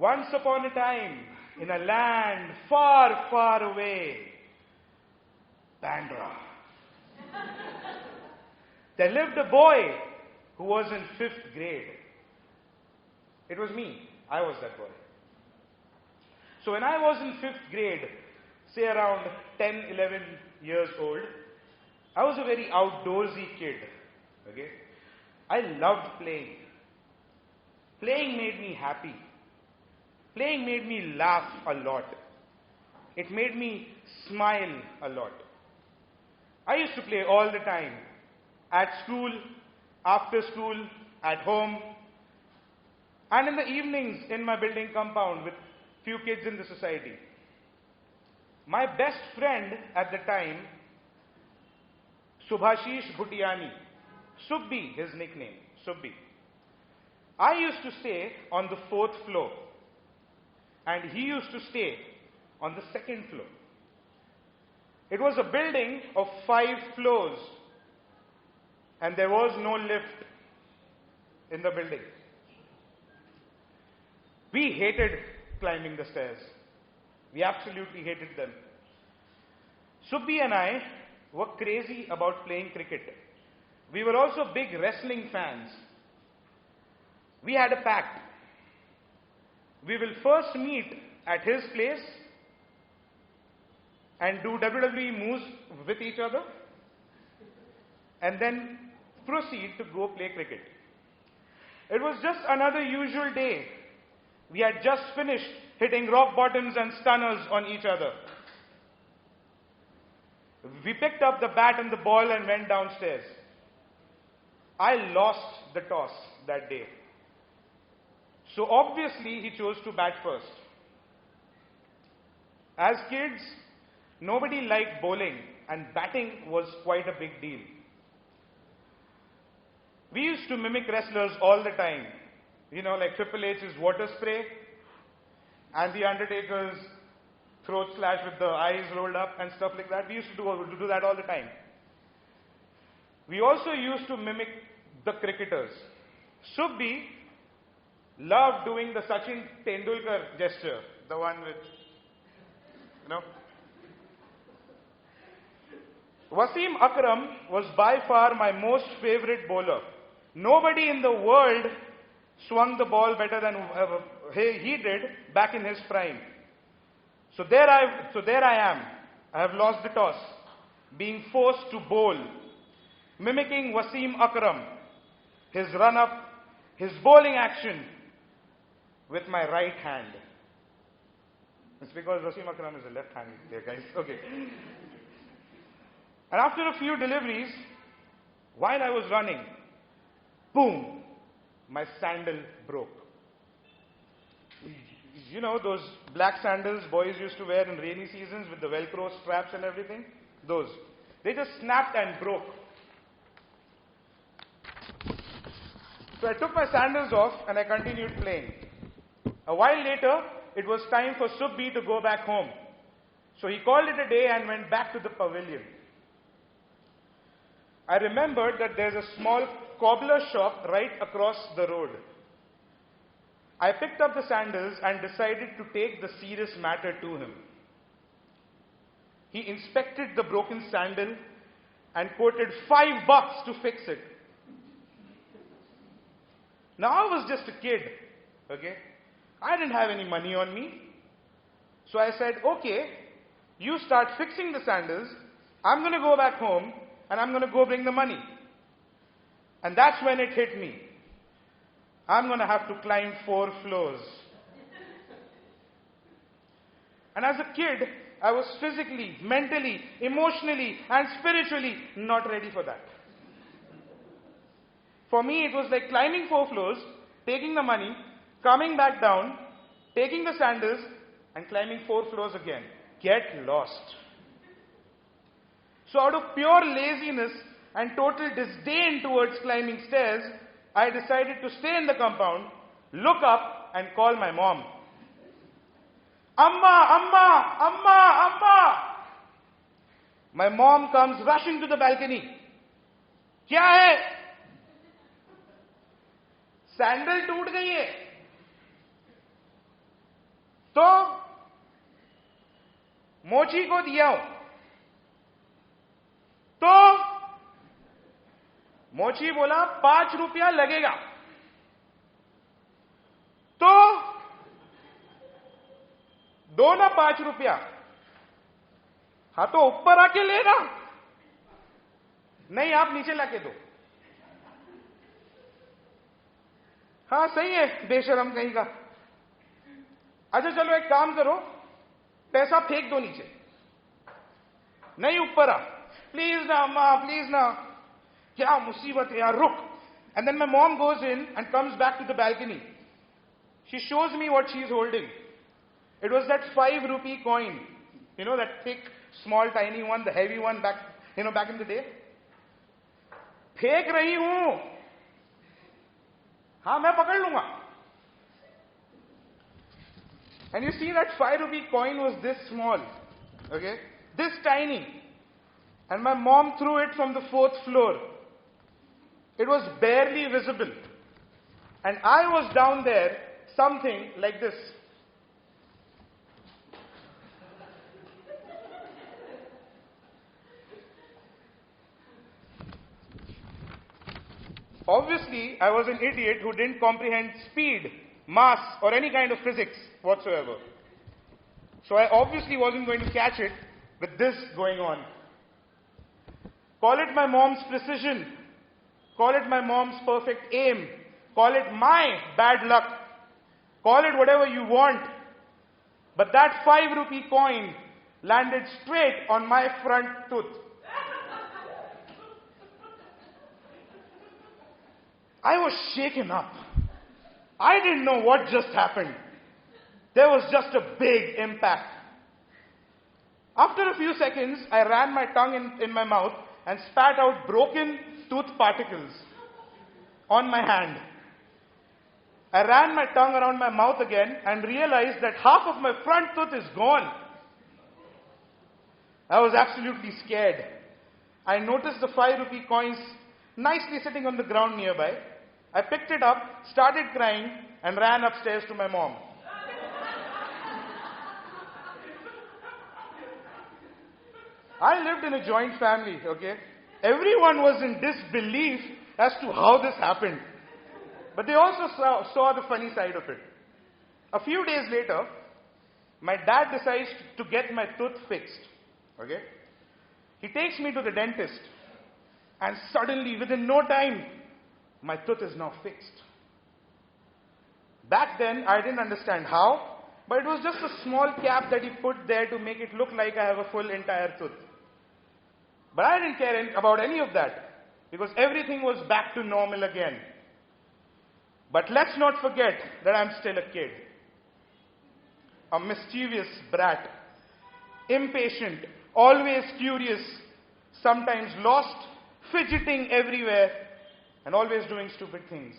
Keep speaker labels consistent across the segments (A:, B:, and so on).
A: Once upon a time, in a land far, far away, Bandra, there lived a boy who was in 5th grade. It was me. I was that boy. So when I was in 5th grade, say around 10, 11 years old, I was a very outdoorsy kid. Okay? I loved playing. Playing made me happy. Playing made me laugh a lot. It made me smile a lot. I used to play all the time. At school, after school, at home, and in the evenings in my building compound with few kids in the society. My best friend at the time, Subhashish Bhutiani, Subbi, his nickname, Subbi. I used to stay on the 4th floor, and he used to stay on the 2nd floor. It was a building of 5 floors, and there was no lift in the building. We hated climbing the stairs. We absolutely hated them. Subbi and I were crazy about playing cricket. We were also big wrestling fans. We had a pact. We will first meet at his place and do WWE moves with each other, and then proceed to go play cricket. It was just another usual day. We had just finished hitting rock bottoms and stunners on each other. We picked up the bat and the ball and went downstairs. I lost the toss that day. So obviously he chose to bat first. As kids, nobody liked bowling, and batting was quite a big deal. We used to mimic wrestlers all the time. You know, like Triple H's water spray and the Undertaker's throat slash with the eyes rolled up and stuff like that. We used to do that all the time. We also used to mimic the cricketers. Subbi loved doing the Sachin Tendulkar gesture, the one with, you know. Wasim Akram was by far my most favorite bowler. Nobody in the world swung the ball better than he did back in his prime. So there I am. I have lost the toss, being forced to bowl, mimicking Wasim Akram, his run-up, his bowling action with my right hand. It's because Wasim Akram is a left-handed player, guys. Okay. And after a few deliveries, while I was running, boom, my sandal broke. You know those black sandals boys used to wear in rainy seasons with the Velcro straps and everything? Those. They just snapped and broke. So I took my sandals off and I continued playing. A while later, it was time for Subbi to go back home. So he called it a day and went back to the pavilion. I remembered that there's a small cobbler shop right across the road. I picked up the sandals and decided to take the serious matter to him. He inspected the broken sandal and quoted $5 to fix it. Now I was just a kid, okay? I didn't have any money on me. So I said, okay, you start fixing the sandals, I'm going to go back home and I'm going to go bring the money. And that's when it hit me. I'm going to have to climb 4 floors. And as a kid, I was physically, mentally, emotionally, and spiritually not ready for that. For me, it was like climbing 4 floors, taking the money, coming back down, taking the sandals, and climbing 4 floors again. Get lost. So out of pure laziness and total disdain towards climbing stairs, I decided to stay in the compound, look up, and call my mom. Amma, Amma, Amma, Amma. My mom comes rushing to the balcony. Kya hai? Sandal toot gayi hai. तो मोची को दिया हूं, तो मोची बोला 5 रुपया लगेगा। तो दो ना 5 रुपया। हाँ तो ऊपर आके लेना। नहीं, आप नीचे लाके दो। हाँ सही है, बेशरम कहीं का। अच्छा चलो एक काम करो, पैसा फेंक दो नीचे। नहीं, ऊपर आ। प्लीज ना अम्मा, प्लीज ना। क्या मुसीबत है यार, रुक। And then my mom goes in and comes back to the balcony. She shows me what she is holding. It was that 5 rupee coin. You know, that thick, small, tiny one, the heavy one back, back in the day. फेंक रही हूं। हाँ, मैं पकड़ लूंगा। And you see that 5 rupee coin was this small. Okay? This tiny. And my mom threw it from the 4th floor. It was barely visible. And I was down there, something like this. Obviously, I was an idiot who didn't comprehend speed, mass, or any kind of physics whatsoever. So I obviously wasn't going to catch it with this going on. Call it my mom's precision. Call it my mom's perfect aim. Call it my bad luck. Call it whatever you want. But that 5 rupee coin landed straight on my front tooth. I was shaken up. I didn't know what just happened. There was just a big impact. After a few seconds, I ran my tongue in my mouth and spat out broken tooth particles on my hand. I ran my tongue around my mouth again and realized that half of my front tooth is gone. I was absolutely scared. I noticed the 5 rupee coins nicely sitting on the ground nearby. I picked it up, started crying, and ran upstairs to my mom. I lived in a joint family, okay? Everyone was in disbelief as to how this happened. But they also saw the funny side of it. A few days later, my dad decides to get my tooth fixed, okay? He takes me to the dentist, and suddenly, within no time, my tooth is now fixed. Back then, I didn't understand how, but it was just a small cap that he put there to make it look like I have a full entire tooth. But I didn't care about any of that, because everything was back to normal again. But let's not forget that I'm still a kid. A mischievous brat. Impatient, always curious, sometimes lost, fidgeting everywhere, and always doing stupid things.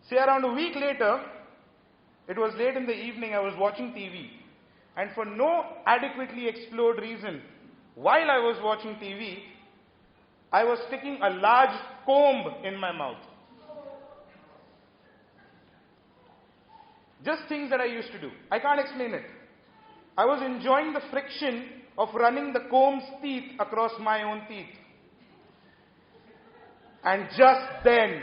A: Say around a week later, it was late in the evening, I was watching TV. And for no adequately explored reason, while I was watching TV, I was sticking a large comb in my mouth. Just things that I used to do. I can't explain it. I was enjoying the friction of running the comb's teeth across my own teeth. And just then,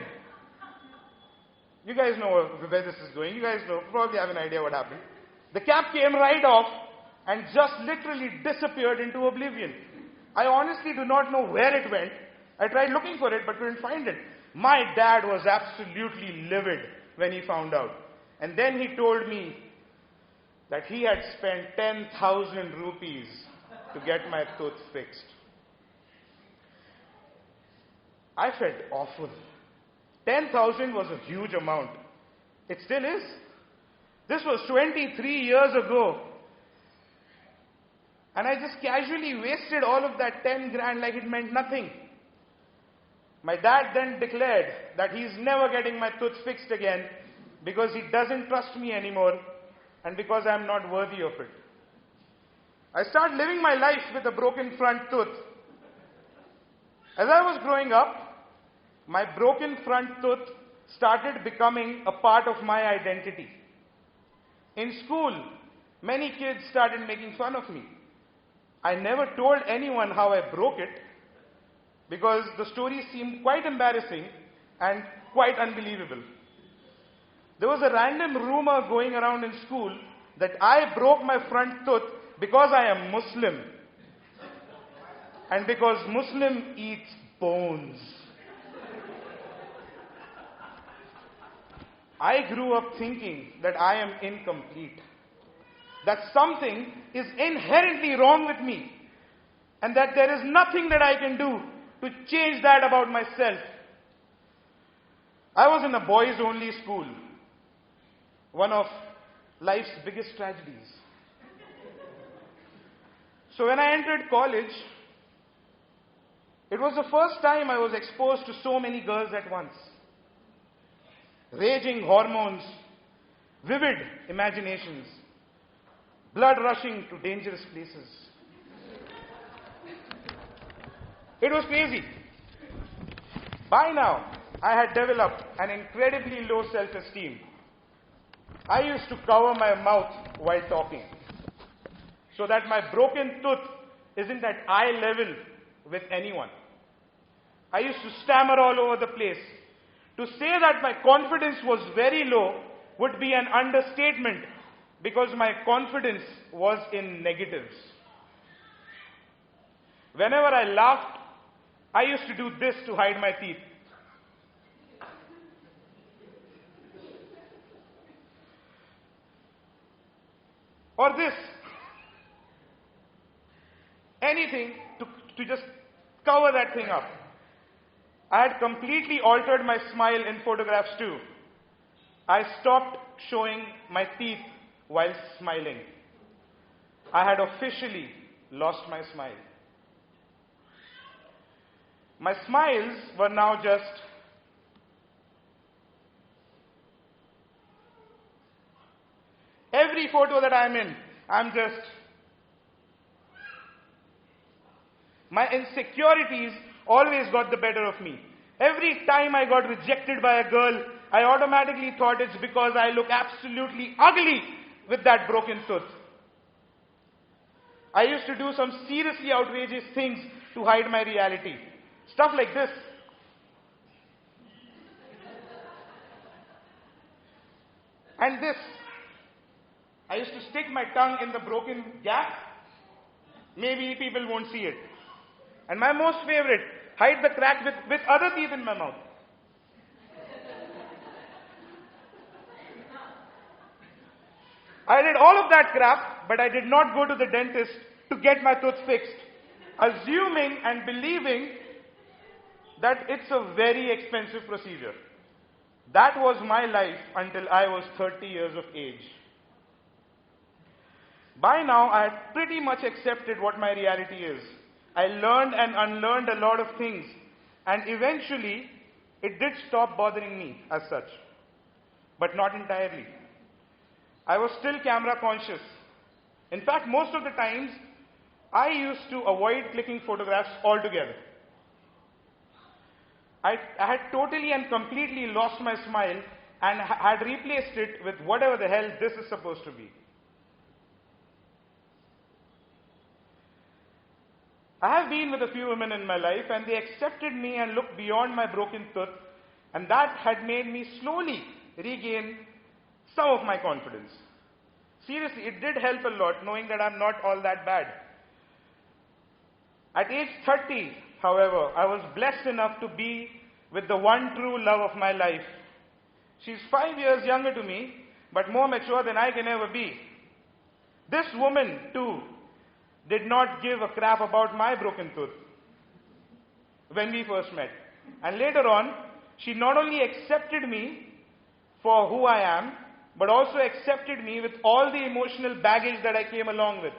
A: you guys know where this is going. You guys know, probably have an idea what happened. The cap came right off and just literally disappeared into oblivion. I honestly do not know where it went. I tried looking for it but couldn't find it. My dad was absolutely livid when he found out. And then he told me that he had spent 10,000 rupees to get my tooth fixed. I felt awful. 10,000 was a huge amount. It still is. This was 23 years ago. And I just casually wasted all of that 10 grand like it meant nothing. My dad then declared that he's never getting my tooth fixed again because he doesn't trust me anymore and because I'm not worthy of it. I started living my life with a broken front tooth. As I was growing up, my broken front tooth started becoming a part of my identity. In school, many kids started making fun of me. I never told anyone how I broke it because the story seemed quite embarrassing and quite unbelievable. There was a random rumor going around in school that I broke my front tooth because I am Muslim and because Muslim eats bones. I grew up thinking that I am incomplete, that something is inherently wrong with me, and that there is nothing that I can do to change that about myself. I was in a boys-only school, one of life's biggest tragedies. So when I entered college, it was the first time I was exposed to so many girls at once. Raging hormones, vivid imaginations, blood rushing to dangerous places. It was crazy. By now, I had developed an incredibly low self-esteem. I used to cover my mouth while talking, so that my broken tooth isn't at eye level with anyone. I used to stammer all over the place. To say that my confidence was very low would be an understatement because my confidence was in negatives. Whenever I laughed, I used to do this to hide my teeth. Or this. Anything to just cover that thing up. I had completely altered my smile in photographs too. I stopped showing my teeth while smiling. I had officially lost my smile. My smiles were now just every photo that I'm in, I'm just my insecurities always got the better of me. Every time I got rejected by a girl, I automatically thought it's because I look absolutely ugly with that broken tooth. I used to do some seriously outrageous things to hide my reality. Stuff like this. And this. I used to stick my tongue in the broken gap. Maybe people won't see it. And my most favorite, hide the crack with other teeth in my mouth. I did all of that crap, but I did not go to the dentist to get my tooth fixed, assuming and believing that it's a very expensive procedure. That was my life until I was 30 years of age. By now, I had pretty much accepted what my reality is. I learned and unlearned a lot of things, and eventually, it did stop bothering me as such, but not entirely. I was still camera conscious. In fact, most of the times, I used to avoid clicking photographs altogether. I had totally and completely lost my smile and had replaced it with whatever the hell this is supposed to be. I have been with a few women in my life, and they accepted me and looked beyond my broken tooth, and that had made me slowly regain some of my confidence. Seriously, it did help a lot knowing that I'm not all that bad. At age 30, however, I was blessed enough to be with the one true love of my life. She's 5 years younger to me, but more mature than I can ever be. This woman, too, did not give a crap about my broken tooth when we first met. And later on, she not only accepted me for who I am, but also accepted me with all the emotional baggage that I came along with.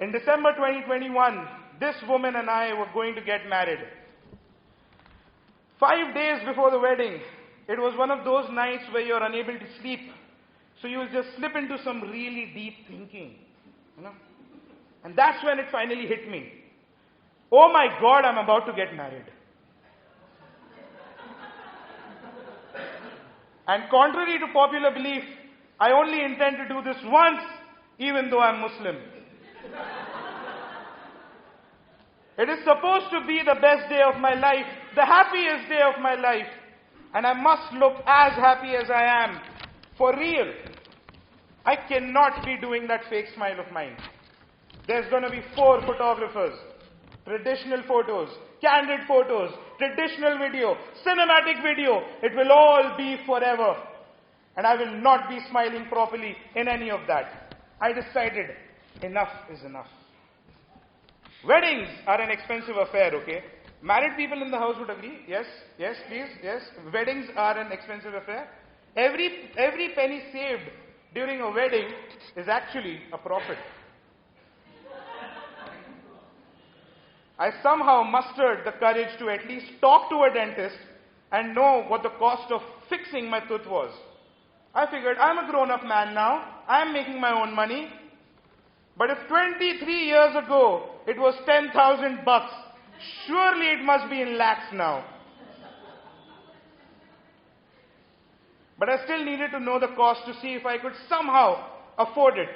A: In December 2021, this woman and I were going to get married. 5 days before the wedding, it was one of those nights where you're unable to sleep, so you'll just slip into some really deep thinking, you know. And that's when it finally hit me. Oh my God, I'm about to get married. And contrary to popular belief, I only intend to do this once, even though I'm Muslim. It is supposed to be the best day of my life, the happiest day of my life. And I must look as happy as I am, for real. I cannot be doing that fake smile of mine. There's going to be 4 photographers. Traditional photos, candid photos, traditional video, cinematic video. It will all be forever. And I will not be smiling properly in any of that. I decided enough is enough. Weddings are an expensive affair, okay? Married people in the house would agree. Yes, yes, please, yes. Weddings are an expensive affair. Every penny saved during a wedding is actually a profit. I somehow mustered the courage to at least talk to a dentist and know what the cost of fixing my tooth was. I figured, I'm a grown-up man now. I'm making my own money. But if 23 years ago it was 10,000 bucks, surely it must be in lakhs now. But I still needed to know the cost to see if I could somehow afford it.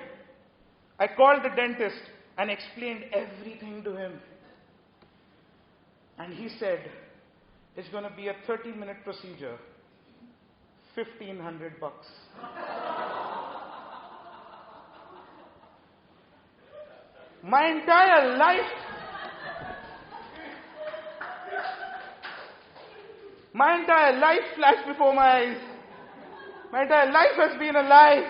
A: I called the dentist and explained everything to him. And he said, it's going to be a 30-minute procedure, 1,500 bucks. My entire life flashed before my eyes. My entire life has been a lie.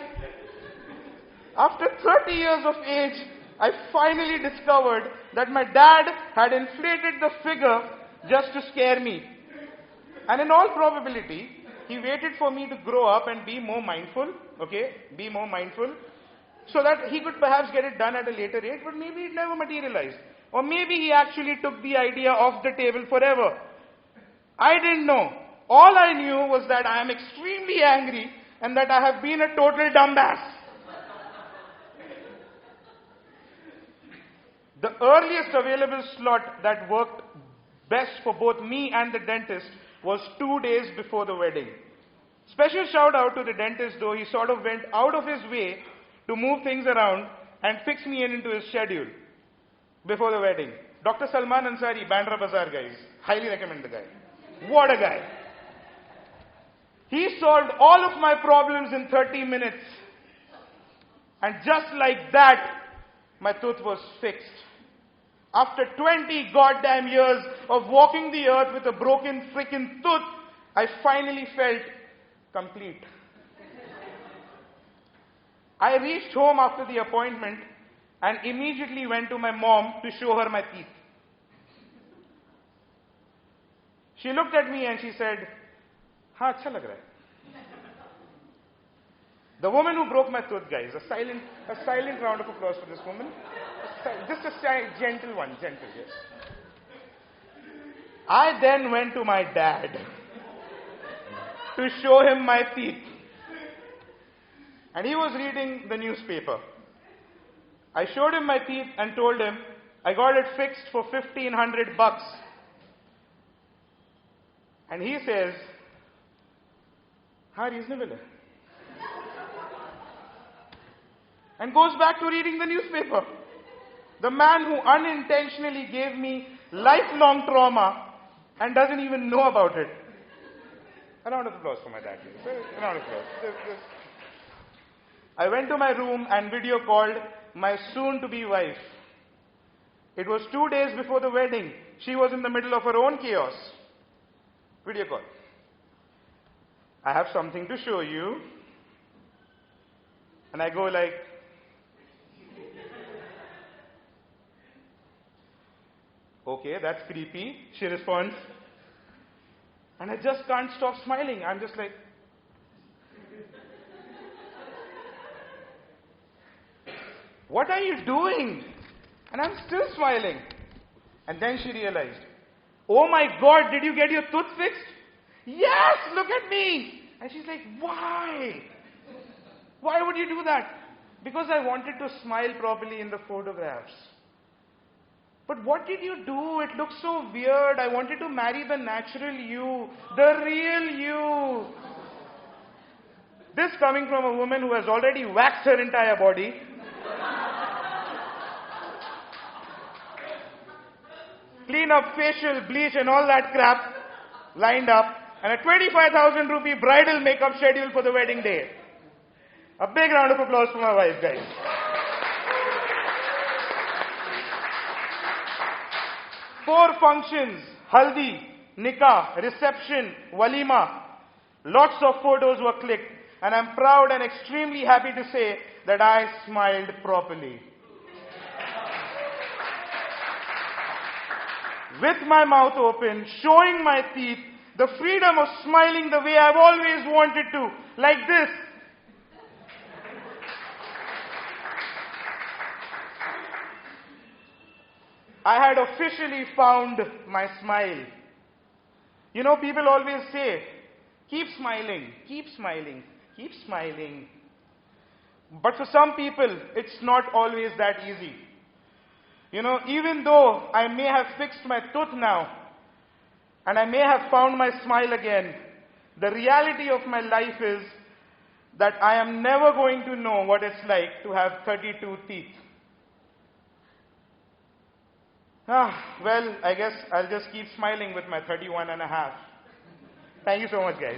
A: After 30 years of age, I finally discovered that my dad had inflated the figure just to scare me. And in all probability, he waited for me to grow up and be more mindful, so that he could perhaps get it done at a later age, but maybe it never materialized. Or maybe he actually took the idea off the table forever. I didn't know. All I knew was that I am extremely angry and that I have been a total dumbass. The earliest available slot that worked best for both me and the dentist was 2 days before the wedding. Special shout out to the dentist, though he sort of went out of his way to move things around and fix me into his schedule before the wedding. Dr. Salman Ansari, Bandra Bazaar, guys. Highly recommend the guy. What a guy. He solved all of my problems in 30 minutes. And just like that, my tooth was fixed. After 20 goddamn years of walking the earth with a broken freaking tooth, I finally felt complete. I reached home after the appointment and immediately went to my mom to show her my teeth. She looked at me and she said, "Haan, acha lag raha hai." The woman who broke my tooth, guys, a silent round of applause for this woman. Just a gentle one, gentle, yes. I then went to my dad to show him my teeth. And he was reading the newspaper. I showed him my teeth and told him I got it fixed for 1,500 bucks. And he says, "Haan, reasonable hai." And goes back to reading the newspaper. The man who unintentionally gave me lifelong trauma and doesn't even know about it. A round of applause for my dad. A round of applause. I went to my room and video called my soon-to-be wife. It was 2 days before the wedding. She was in the middle of her own chaos. Video call. "I have something to show you." And I go like, "Okay, that's creepy." She responds. And I just can't stop smiling. I'm just like, "What are you doing?" And I'm still smiling. And then she realized, "Oh my God, did you get your tooth fixed?" "Yes, look at me." And she's like, "Why? Why would you do that?" "Because I wanted to smile properly in the photographs." "But what did you do? It looks so weird. I wanted to marry the natural you, the real you." This coming from a woman who has already waxed her entire body. Clean up, facial, bleach and all that crap lined up. And a 25,000 rupee bridal makeup schedule for the wedding day. A big round of applause for my wife, guys. 4 functions: haldi, nikah, reception, walima. Lots of photos were clicked, and I'm proud and extremely happy to say that I smiled properly. With my mouth open, showing my teeth, the freedom of smiling the way I've always wanted to, like this. I had officially found my smile. You know, people always say, keep smiling, keep smiling, keep smiling. But for some people, it's not always that easy. You know, even though I may have fixed my tooth now, and I may have found my smile again, the reality of my life is that I am never going to know what it's like to have 32 teeth. Well, I guess I'll just keep smiling with my 31 and a half. Thank you so much, guys.